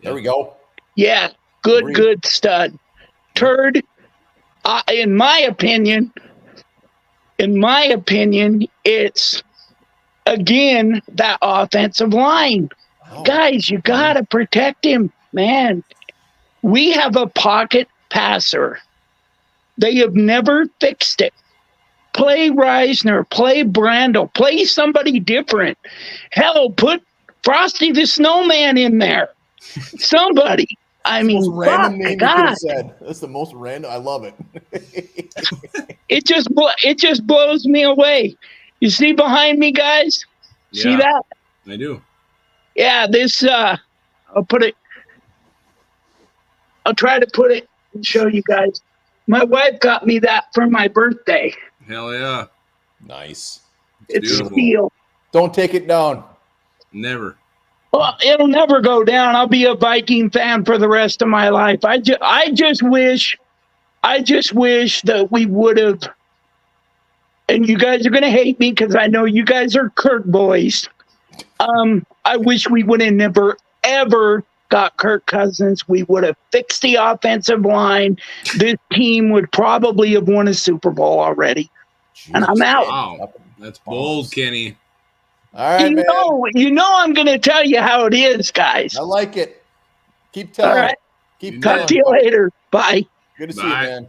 There we go. Yeah, good stud. Turd, in my opinion, it's, again, that offensive line. Oh. Guys, you got to protect him, man. We have a pocket passer. They have never fixed it. Play Reisner, play Brandel, play somebody different. Hell, put Frosty the Snowman in there. Somebody. I mean, the most random name you could have said. That's the most random. I love it. It just blows me away. You see behind me, guys? Yeah, see that? I do. Yeah, this I'll try to put it show you guys. My wife got me that for my birthday. Hell yeah. Nice. It's beautiful. steel. Don't take it down. Never. Well, it'll never go down. I'll be a Viking fan for the rest of my life. I just wish that we would have, and you guys are going to hate me because I know you guys are Kirk boys. I wish we would have never, ever got Kirk Cousins. We would have fixed the offensive line. This team would probably have won a Super Bowl already. Jeez, and I'm out. Wow. That's bold, Kenny. All right, man. You know I'm going to tell you how it is, guys. I like it. Keep telling. All right. Keep talk to you later. Bye. Good to see you, man.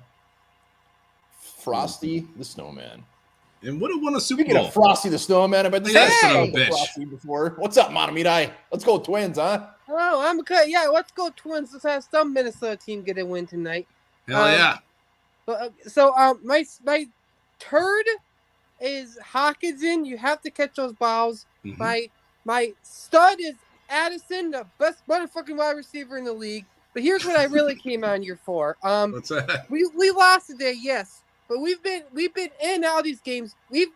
Frosty the Snowman. And would have won a Super Speaking Bowl. Of Frosty the Snowman, I bet this son of a bitch. Frosty before. What's up, Monamidai? Let's go Twins, huh? Oh, I'm okay. Yeah, let's go Twins. Let's have some Minnesota team get a win tonight. Hell yeah. My turd is Hockinson. You have to catch those balls. Mm-hmm. My stud is Addison, the best motherfucking wide receiver in the league. But here's what I really came on here for. What's that? We lost today, yes, but we've been in and out of these games. We've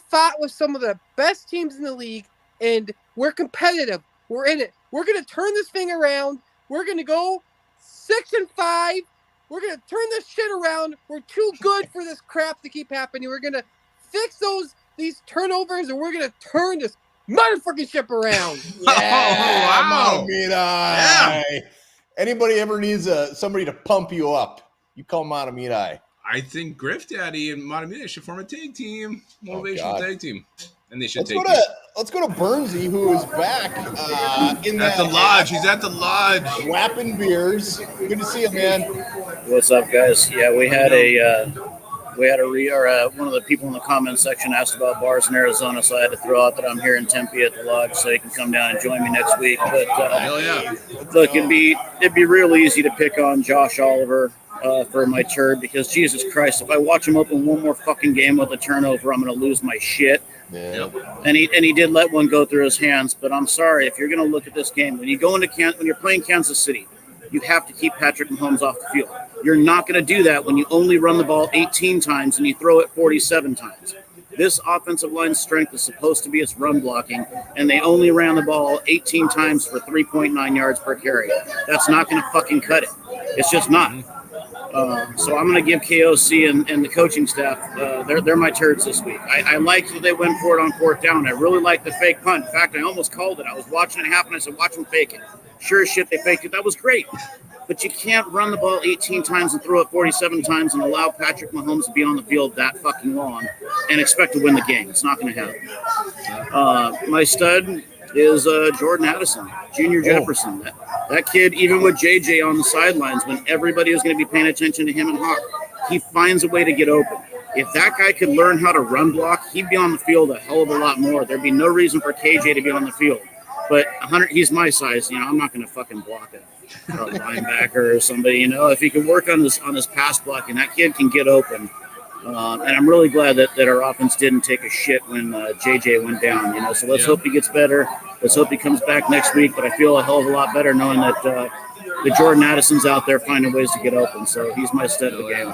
fought with some of the best teams in the league, and we're competitive. We're in it. We're gonna turn this thing around. We're gonna go 6-5. We're gonna turn this shit around. We're too good for this crap to keep happening. We're gonna fix these turnovers, and we're gonna turn this motherfucking ship around. Yeah, wow. Yeah. Anybody ever needs somebody to pump you up, you call Monamidai. I think Griff Daddy and Monamidai should form a tag team, motivational tag team, and they should let's go to Bernsey, who is back at the lodge. He's at the lodge, whapping beers. Good to see you, man. What's up, guys? Yeah, we had one of the people in the comment section asked about bars in Arizona, so I had to throw out that I'm here in Tempe at the lodge, so you can come down and join me next week. But hell yeah. Look, it'd be real easy to pick on Josh Oliver for my turd, because Jesus Christ, if I watch him open one more fucking game with a turnover, I'm going to lose my shit. Yeah. And he did let one go through his hands, but I'm sorry, if you're going to look at this game, when you're playing Kansas City, you have to keep Patrick Mahomes off the field. You're not going to do that when you only run the ball 18 times and you throw it 47 times. This offensive line's strength is supposed to be its run blocking, and they only ran the ball 18 times for 3.9 yards per carry. That's not going to fucking cut it. It's just not. So I'm going to give KOC and the coaching staff, they're my turds this week. I like that they went for it on fourth down. I really like the fake punt. In fact, I almost called it. I was watching it happen. I said, watch them fake it. Sure as shit, they faked it. That was great. But you can't run the ball 18 times and throw it 47 times and allow Patrick Mahomes to be on the field that fucking long and expect to win the game. It's not going to happen. My stud is Jordan Addison, Junior Jefferson. That kid, even with JJ on the sidelines, when everybody was going to be paying attention to him and Hawk, he finds a way to get open. If that guy could learn how to run block, he'd be on the field a hell of a lot more. There'd be no reason for KJ to be on the field. But 100, he's my size. I'm not going to fucking block a linebacker or somebody. If he can work on his pass blocking, that kid can get open. And I'm really glad that our offense didn't take a shit when JJ went down. So let's hope he gets better. Let's hope he comes back next week. But I feel a hell of a lot better knowing that the Jordan Addison's out there finding ways to get open. So he's my stud of the game.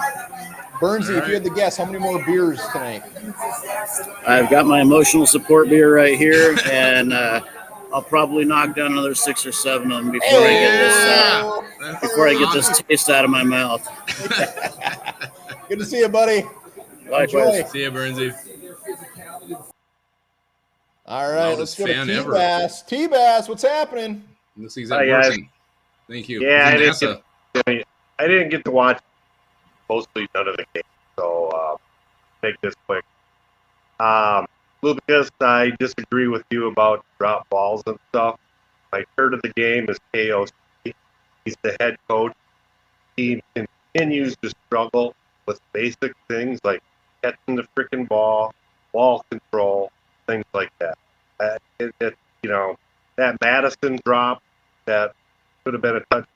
Bernsey, if you had to guess, how many more beers tonight? I've got my emotional support beer right here, and I'll probably knock down another 6 or 7 of them before I get this taste out of my mouth. Good to see you, buddy. Likewise. See you, Bernsey. All right, let's go to T-Bass. T-Bass, what's happening? Looks like he's at working. Thank you. Yeah, I didn't get to watch mostly none of the game, so make this quick. Lucas, I disagree with you about drop balls and stuff. My third of the game is KOC. He's the head coach. He continues to struggle with basic things like catching the freaking ball control, things like that. That Madison drop that could have been a touch.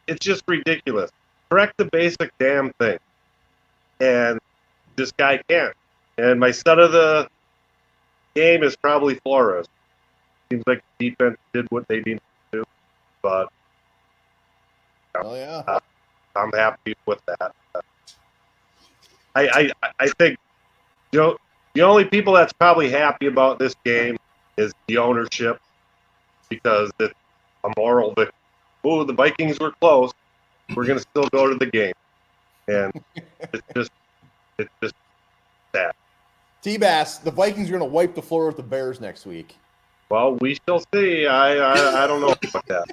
It's just ridiculous. Correct the basic damn thing. And this guy can't. And my stud of the game is probably Flores. Seems like the defense did what they needed to do, but Oh yeah. I'm happy with that. I think the only people that's probably happy about this game is the ownership, because it's a moral that, oh, the Vikings were close, we're going to still go to the game, and it's just sad. T-Bass, the Vikings are going to wipe the floor with the Bears next week. Well, we shall see. I don't know about that.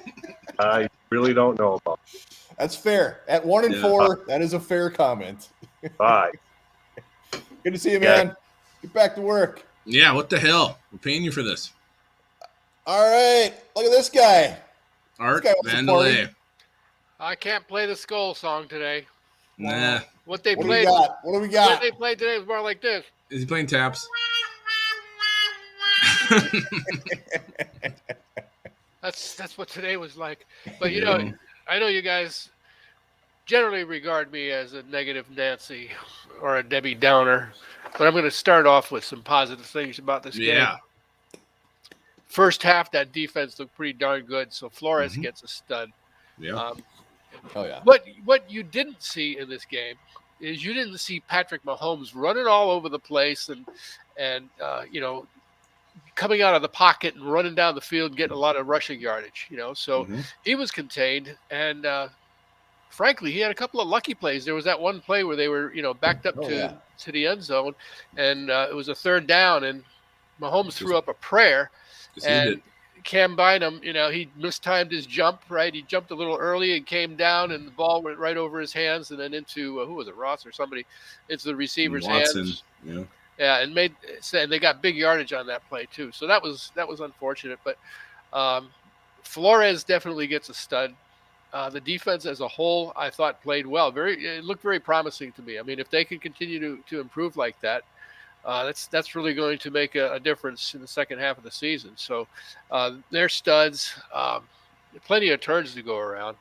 I really don't know about that. That's fair. At 1-4, that is a fair comment. Bye. Good to see you, man. Get back to work. Yeah, what the hell? We're paying you for this. All right. Look at this guy. Art Vandalay. I can't play the Skull song today. Nah. What do we got? What they played today was more like this. Is he playing taps? That's what today was like. But you know, I know you guys generally regard me as a negative Nancy or a Debbie Downer, but I'm going to start off with some positive things about this game. First half, that defense looked pretty darn good, so Flores gets a stud. Yeah. What you didn't see in this game is you didn't see Patrick Mahomes running all over the place and you know, coming out of the pocket and running down the field, getting a lot of rushing yardage. You know, so he was contained, and frankly, he had a couple of lucky plays. There was that one play where they were, you know, backed up to the end zone, and it was a third down, and Mahomes threw up a prayer. And Cam Bynum, you know, he mistimed his jump, right? He jumped a little early and came down, and the ball went right over his hands and then into, who was it, Ross or somebody, into the receiver's hands. Yeah, and they got big yardage on that play too. So that was unfortunate. But Flores definitely gets a stud. The defense as a whole, I thought, played well. It looked very promising to me. I mean, if they can continue to improve like that, that's really going to make a difference in the second half of the season. So they're studs. Plenty of turns to go around.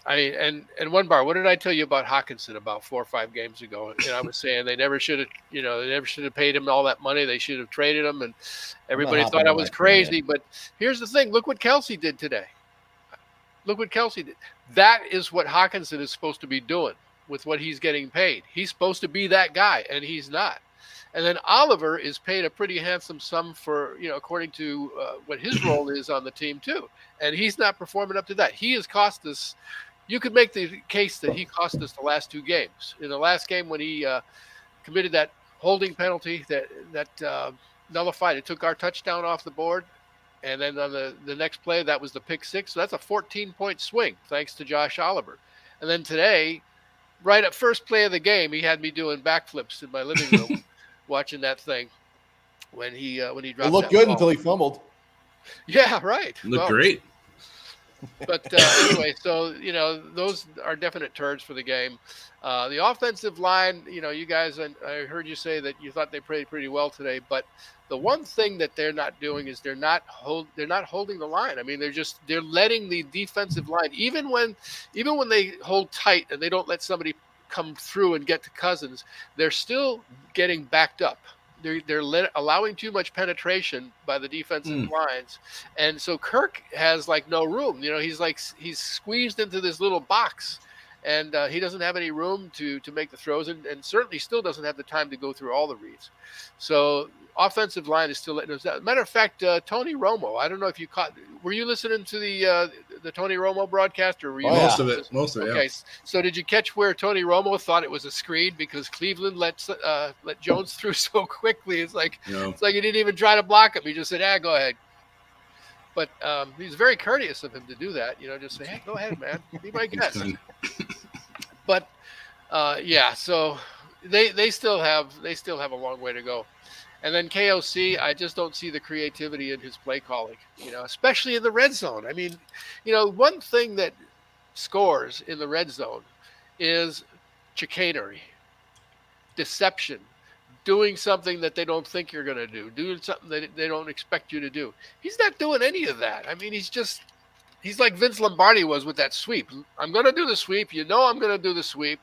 And one bar. What did I tell you about Hockinson about 4 or 5 games ago? And I was saying they never should have paid him all that money. They should have traded him, and everybody thought I was crazy. But here's the thing: look what Kelsey did today. Look what Kelsey did. That is what Hockinson is supposed to be doing with what he's getting paid. He's supposed to be that guy, and he's not. And then Oliver is paid a pretty handsome sum for, you know, according to what his role is on the team too. And he's not performing up to that. He has cost us. You could make the case that he cost us the last 2 games. In the last game when he committed that holding penalty that nullified, it took our touchdown off the board. And then on the next play, that was the pick 6. So that's a 14-point swing, thanks to Josh Oliver. And then today, right at first play of the game, he had me doing backflips in my living room, watching that thing when he dropped. It looked good until he fumbled. Yeah, right. Looked great. But anyway, so, you know, those are definite turds for the game. The offensive line, you know, you guys, I heard you say that you thought they played pretty well today, but the one thing that they're not doing is they're not holding the line. I mean, they're letting the defensive line, even when they hold tight and they don't let somebody come through and get to Cousins, they're still getting backed up. They're allowing too much penetration by the defensive lines, and so Kirk has like no room. You know, he's squeezed into this little box, and he doesn't have any room to make the throws, and certainly still doesn't have the time to go through all the reads. So offensive line is still letting us down. Matter of fact, Tony Romo, I don't know if you caught. Were you listening to the Tony Romo broadcast, or were you most of it? Okay, so did you catch where Tony Romo thought it was a screen because Cleveland let Jones through so quickly? It's like he didn't even try to block him. He just said, go ahead. But he's very courteous of him to do that. You know, just say, hey, go ahead, man, be my guest. But so they still have a long way to go. And then KOC, I just don't see the creativity in his play calling, you know, especially in the red zone. I mean, you know, one thing that scores in the red zone is chicanery, deception, doing something that they don't think you're going to do, doing something that they don't expect you to do. He's not doing any of that. I mean, he's like Vince Lombardi was with that sweep. I'm going to do the sweep. You know, I'm going to do the sweep.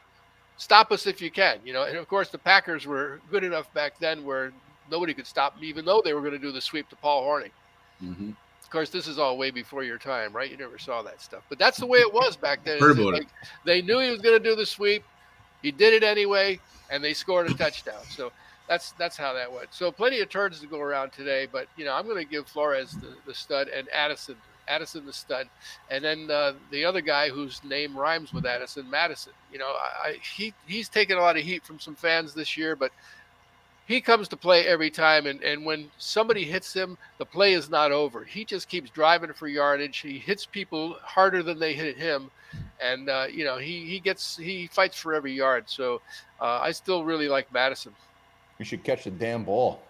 Stop us if you can, you know. And of course, the Packers were good enough back then where nobody could stop them, even though they were going to do the sweep to Paul Hornung. course, this is all way before your time, right? You never saw that stuff, but that's the way it was back then. Heard about it. They knew he was going to do the sweep. He did it anyway, and they scored a touchdown. So that's how that went. So plenty of turds to go around today, but I'm going to give Flores the stud and Addison the stud, and then the other guy whose name rhymes with Addison, Madison. He's taken a lot of heat from some fans this year, but he comes to play every time, and when somebody hits him, the play is not over. He just keeps driving for yardage. He hits people harder than they hit him, and he fights for every yard. So I still really like Madison. You should catch the damn ball.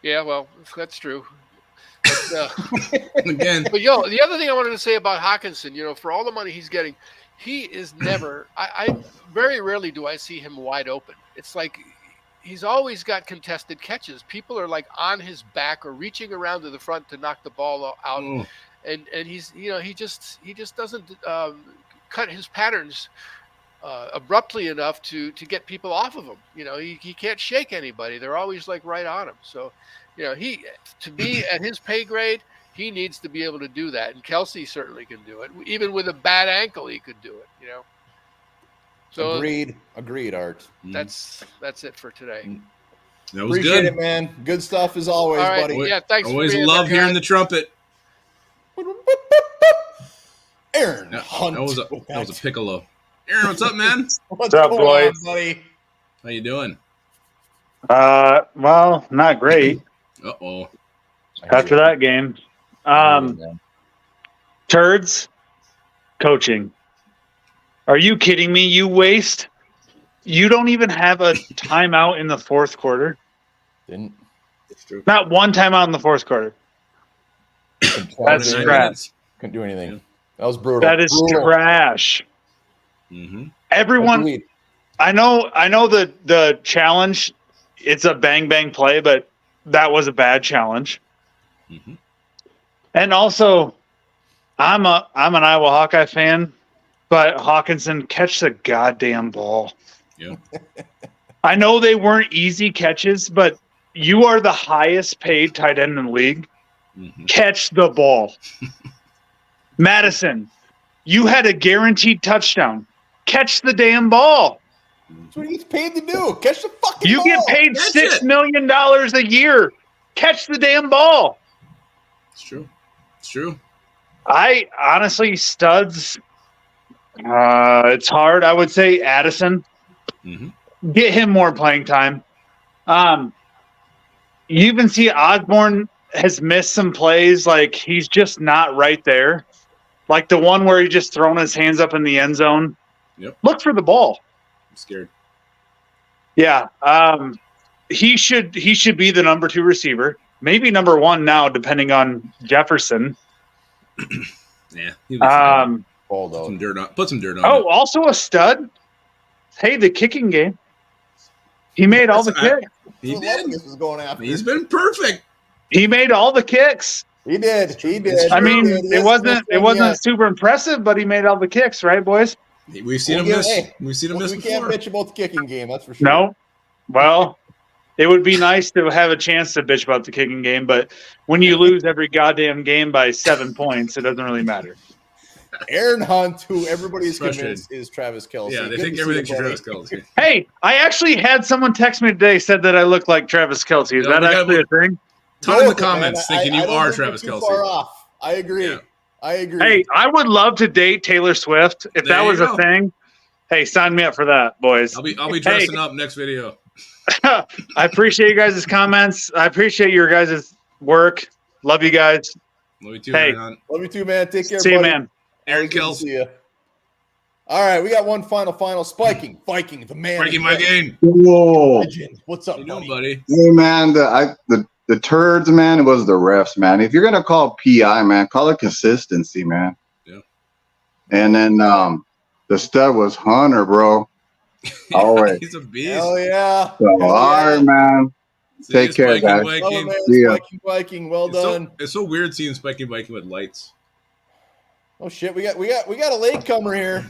Yeah, well, that's true. But, Again, but the other thing I wanted to say about Hockinson, for all the money he's getting, he is never. I very rarely do I see him wide open. It's like he's always got contested catches. People are like on his back or reaching around to the front to knock the ball out, and he's he just doesn't cut his patterns abruptly enough to get people off of him. He can't shake anybody. They're always like right on him. So. He to be at his pay grade, he needs to be able to do that. And Kelsey certainly can do it. Even with a bad ankle, he could do it, So Agreed, Art. That's it for today. That was Appreciate good. it, man. Good stuff as always, All right, buddy. Yeah, thanks. Always for being love there, hearing the trumpet. Aaron That Hunt. was a piccolo. Aaron, what's up, man? What's up, going boys? on, buddy? How you doing? Well, not great. Uh-oh. After that game. Turds, coaching. Are you kidding me? You waste. You don't even have a timeout in the fourth quarter. Didn't. It's true. Not one timeout in the fourth quarter. That's trash. Couldn't do anything. That was brutal. That is trash. Mm-hmm. Everyone. Agreed. I know the challenge. It's a bang bang play, but that was a bad challenge. Mm-hmm. And also, I'm an Iowa Hawkeye fan, but Hockinson, catch the goddamn ball. Yeah. I know they weren't easy catches, but you are the highest paid tight end in the league. Mm-hmm. Catch the ball. Madison, you had a guaranteed touchdown. Catch the damn ball. That's what he gets paid to do. Catch the fucking You ball. get paid Catch $6 it. million a year. Catch the damn ball. It's true. It's true. I honestly, studs, it's hard. I would say Addison. Mm-hmm. Get him more playing time. You even see Osborne has missed some plays. Like, he's just not right there. Like the one where he just thrown his hands up in the end zone. Yep. Look for the ball. I'm scared. Yeah. He should be the number 2 receiver. Maybe number 1 now, depending on Jefferson. Yeah. Ball, Put some dirt on. Put some dirt on. Oh, also a stud. Hey, the kicking game. He made all the kicks. He did. This was going after. He's been perfect. He made all the kicks. He did. He did. I mean, He it wasn't super impressive, but he made all the kicks, right, boys? We've seen him miss. We've seen him miss We before. can't bitch about the kicking game. That's for sure. No. Well, it would be nice to have a chance to bitch about the kicking game, but when you lose every goddamn game by 7 points, it doesn't really matter. Aaron Hunt, who everybody is convinced is Travis Kelce. Yeah, they Good think to see everything's you, buddy. Travis Kelce. Hey, I actually had someone text me today, said that I look like Travis Kelce. Is No, that we got actually a thing? Ton in the No, comments man, thinking I you don't are think Travis you're too Kelce. Far off. I agree. Yeah. I agree. Hey, I would love to date Taylor Swift. If There that you was go. a thing, hey, sign me up for that, boys. I'll be dressing up next video. I appreciate you guys' comments. I appreciate your guys' work. Love you guys. Love you too, Hey. Aaron. Love you too, man. Take care, See you, buddy. man. Aaron Good to Kelce. see you. All right, we got one final. Viking, the man. Breaking my game. Whoa. Legend. What's up, How you doing, buddy? buddy? Hey, man, the turds, man, it was the refs, man. If you're going to call PI, man, call it consistency, man. Yeah. And then the stud was Hunter, bro. Always. He's a beast. Hell yeah. So, all right, man. See, Take it's care, Viking, guys. Viking. Love it, man. See ya. Viking. Well done. It's so weird seeing Spiking Viking with lights. Oh shit, we got a latecomer here,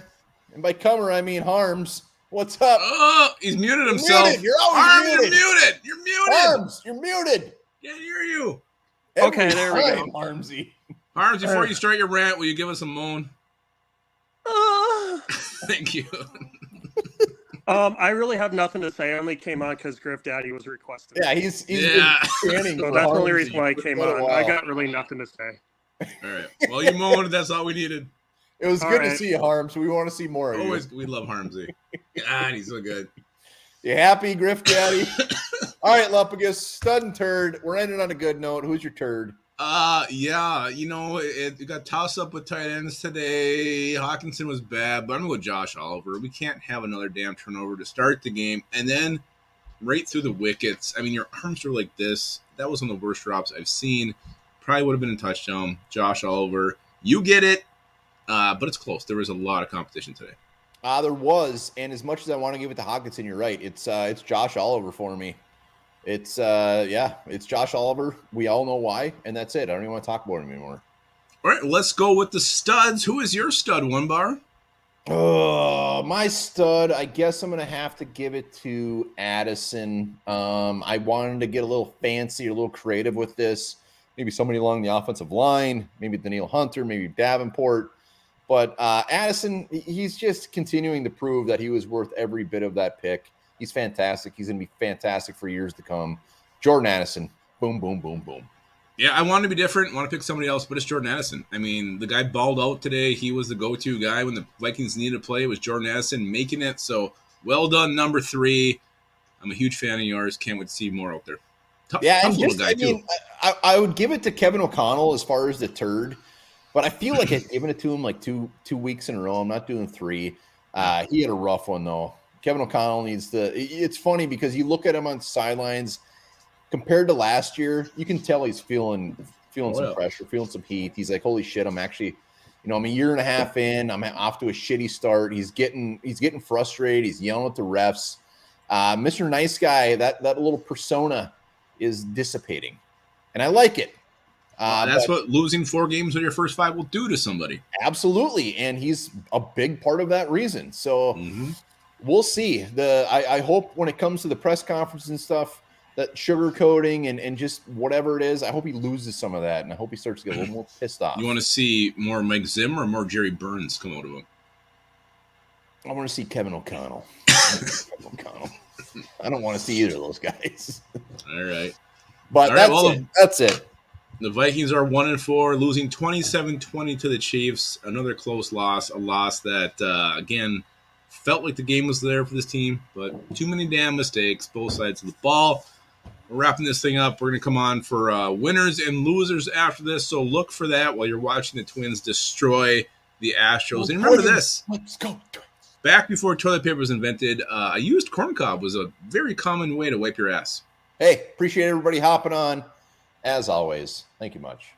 and by comer I mean Harms. What's up? Oh, he's muted himself. Muted. You're always Arm, muted. you're muted. You're muted. Harms, you're muted. Can't hear you. Okay, there we go. Harmsy. Harms, before you start your rant, will you give us a moan? Thank you. I really have nothing to say. I only came on because Griff Daddy was requested. Yeah, he's been standing. So that's the only reason why I came on. I got really nothing to say. All right. Well, you moaned. That's all we needed. It was good to see you, Harms. We want to see more of you. We love Harmsy. God, he's so good. You happy, Griff Daddy? All right, Lupagus, stud and turd. We're ending on a good note. Who's your turd? Yeah, it got tossed up with tight ends today. Hockinson was bad, but I'm gonna go Josh Oliver. We can't have another damn turnover to start the game, and then right through the wickets. I mean, your arms are like this. That was one of the worst drops I've seen. Probably would have been a touchdown. Josh Oliver, you get it, but it's close. There was a lot of competition today. There was, and as much as I want to give it to Hockinson, you're right. It's Josh Oliver for me. It's Josh Oliver. We all know why, and that's it. I don't even want to talk about him anymore. All right, let's go with the studs. Who is your stud, One Bar? Oh, my stud. I guess I'm going to have to give it to Addison. I wanted to get a little fancy, a little creative with this. Maybe somebody along the offensive line, maybe Daniil Hunter, maybe Davenport. But Addison, he's just continuing to prove that he was worth every bit of that pick. He's fantastic. He's going to be fantastic for years to come. Jordan Addison. Boom, boom, boom, boom. Yeah, I wanted to be different. I want to pick somebody else, but it's Jordan Addison. I mean, the guy balled out today. He was the go-to guy when the Vikings needed to play. It was Jordan Addison making it. So, well done, number 3. I'm a huge fan of yours. Can't wait to see more out there. Tough little guy, too. I would give it to Kevin O'Connell as far as the turd, but I feel like I've given it to him like two weeks in a row. I'm not doing 3. He had a rough one, though. Kevin O'Connell needs to – it's funny because you look at him on sidelines compared to last year, you can tell he's feeling some pressure, feeling some heat. He's like, holy shit, I'm actually – I'm a year and a half in. I'm off to a shitty start. He's getting frustrated. He's yelling at the refs. Mr. Nice Guy, that little persona is dissipating, and I like it. That's what losing 4 games in your first 5 will do to somebody. Absolutely, and he's a big part of that reason. So we'll see. I hope when it comes to the press conference and stuff, that sugarcoating and just whatever it is, I hope he loses some of that, and I hope he starts to get a little more pissed off. You want to see more Mike Zim or more Jerry Burns come out of him? I want to see Kevin O'Connell. I don't want to see either of those guys. All right. But that's it. The Vikings are 1-4, losing 27-20 to the Chiefs. Another close loss, a loss that, again, felt like the game was there for this team, but too many damn mistakes, both sides of the ball. We're wrapping this thing up. We're going to come on for winners and losers after this, so look for that while you're watching the Twins destroy the Astros. And remember this. Let's go. Back before toilet paper was invented, a used corn cob was a very common way to wipe your ass. Hey, appreciate everybody hopping on. As always, thank you much.